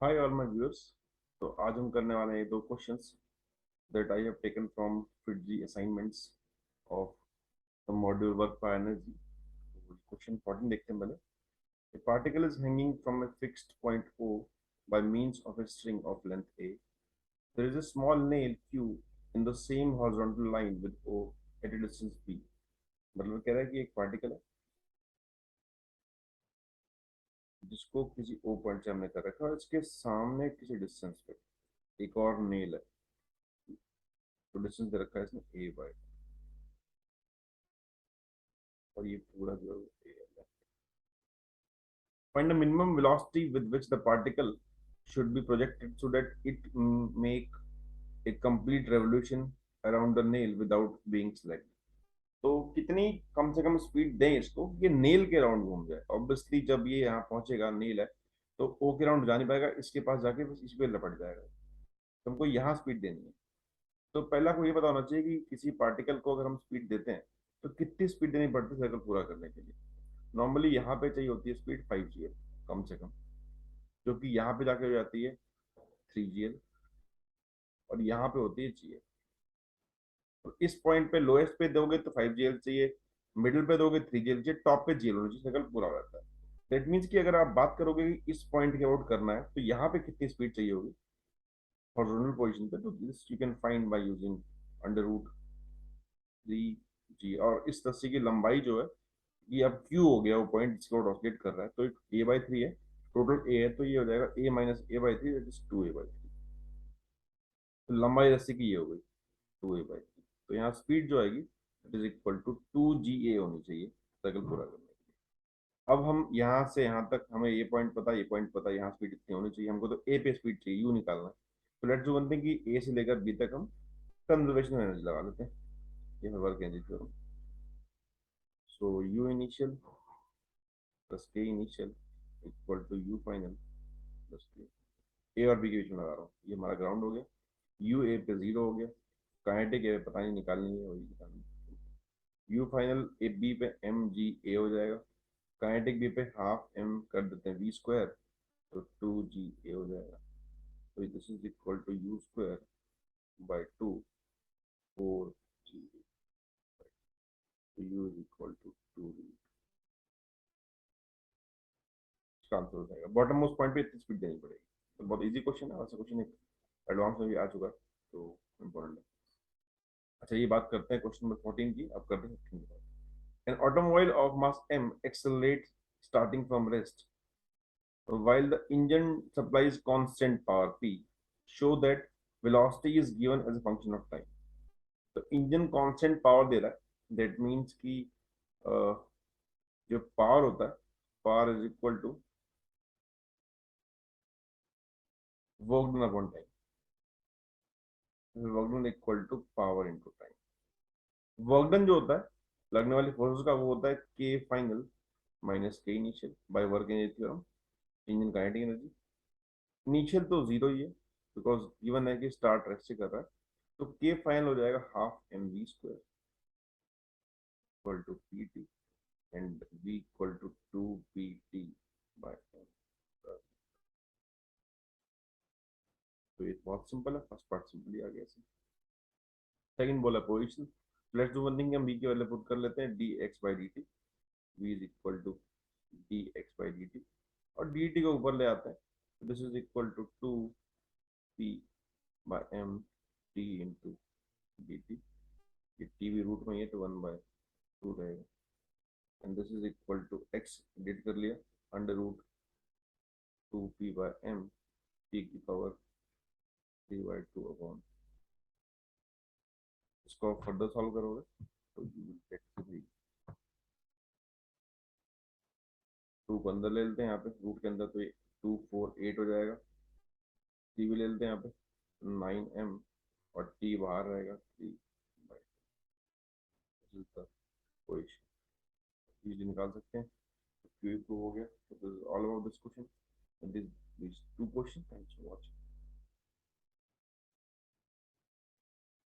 Hi all my viewers. तो आज हम करने वाले हैं दो questions that I have taken from FIITJEE assignments of the module work for energy. Question 14 देखते हैं पहले। A particle is hanging from a fixed point O by means of a string of length A. There is a small nail Q in the same horizontal line with O at a distance B. मतलब कह रहा है कि एक particle है जिसको किसी O point से हमने कर रखा है और इसके सामने किसी डिस्टेंस पे एक और नेल है। तो डिस्टेंस दे रखा है इसमें A बाय, और ये पूरा जो है find the minimum velocity with which the particle should be projected so that it make a complete revolution around the nail without being selected. तो कितनी कम से कम स्पीड दें इसको कि ये नेल के राउंड घूम जाए। ऑब्वियसली जब ये यहाँ पहुंचेगा, नेल है तो ओ के राउंड जा नहीं पाएगा, इसके पास जाके बस इस पे लपट जाएगा। तो हमको यहाँ स्पीड देनी है। तो पहला को ये पता होना चाहिए कि किसी पार्टिकल को अगर हम स्पीड देते हैं तो कितनी स्पीड देनी पड़ती है सर्कल पूरा करने के लिए। नॉर्मली यहाँ पे चाहिए होती है स्पीड 5 GL कम से कम, जो कि यहाँ पे जाके हो जाती है 3 GL, और यहाँ पे होती है GL। तो इस पॉइंट पे लोएस्ट पे दोगे तो 5 GL चाहिए, मिडिल पे दोगे 3 GL चाहिए, टॉप पे GL होना चाहिए, सर्कल पूरा हो जाता है। दैट मीन्स कि अगर आप बात करोगे कि इस पॉइंट के आउट करना है तो यहाँ पे कितनी स्पीड चाहिए होगी हॉरिजॉन्टल पोजीशन पे, तो this you can find by using √3G। और इस रस्सी की लंबाई जो है ये अब Q हो गया, वो पॉइंट जिसको ऑसिलेट कर रहा है, तो A/3 है, टोटल A है, तो ये हो जाएगा A-A/3 दैट इज 2A/3। तो लंबाई रस्सी की ये हो गई 2A/3। तो यहाँ स्पीड जो आएगी it is equal to 2GA होनी चाहिए सर्कल पूरा करने के लिए। अब हम यहाँ से यहाँ तक, हमें ये पॉइंट पता, ये पॉइंट पता, यहाँ स्पीड इतनी होनी चाहिए, हमको तो ए पे स्पीड चाहिए, यू निकालना है। तो लेट्स डू वन थिंग कि ए से लेकर बी तक हम कंजर्वेशन एनर्जी लगा लेते हैं। ये work energy theorem. So u initial plus k initial equal to u final plus k. ए और बी के बीच में लगा रहा हूँ, ये हमारा ग्राउंड हो गया। यू ए पे 0 हो गया, काइनेटिक ए पता नहीं निकालनी है, वही निकालनी है। यू फाइनल ए बी पे mg हो जाएगा, काइनेटिक बी पे हाफ m कर देते हैं v², तो 2GA हो जाएगा। तो this is equal to u² by 2 4G। तो u is equal to 2V। इसका आंसर हो जाएगा। बॉटम मोस्ट पॉइंट पे इतनी स्पीड देनी पड़ेगी। तो बहुत इजी क्वेश्चन है, ऐसा क्वेश्चन एक एडवांस में भी आ चुका है, तो इम्पोर्टेंट है। अच्छा, ये बात करते हैं क्वेश्चन नंबर 14 की। अब करते हैं 15 की बात। An automobile of mass m accelerates starting from rest while the engine supplies constant power p. Show that velocity is given as a function of time. तो इंजन कांस्टेंट पावर दे रहा है, दैट मीन्स कि जो power होता है, power is equal to work done upon time. Work done equal to power into time. Work done जो होता है लगने वाली फोर्सेस का, वो होता है के फाइनल माइनस के initial by work energy theorem, engine kinetic energy. Initial तो जीरो ही है बिकॉज गिवन है कि स्टार्ट रेस्ट से कर रहा है, तो के फाइनल हो जाएगा half mv² equal to pt and v equal to 2pt by m। तो ये बहुत सिंपल है, फर्स्ट पार्ट सिंपली आ गया। सेकंड बोला position. Let's do one thing, हम बी के वाले पुट कर लेते हैं dx/dt। v is equal to dx/dt, और dt को ऊपर ले आते हैं, this is equal to 2p by m t into dt। ये t भी रूट में ही है तो 1/2 रहेगा, and this is equal to x edit कर लिया, under root 2p by m t की पावर 3/2 अपॉन। इसको फर्दर सॉल्व करोगे तो यू विल गेट 3। 2 को अंदर ले लेते हैं यहाँ पे रूट के अंदर, तो ये 2 4 8 हो जाएगा। टी भी ले लेते हैं यहाँ पे 9m, और टी बाहर रहेगा 3/2। कोई इजीली निकाल सकते हैं। क्यू हो गया। तो all about this question, this two question. Thanks for watching.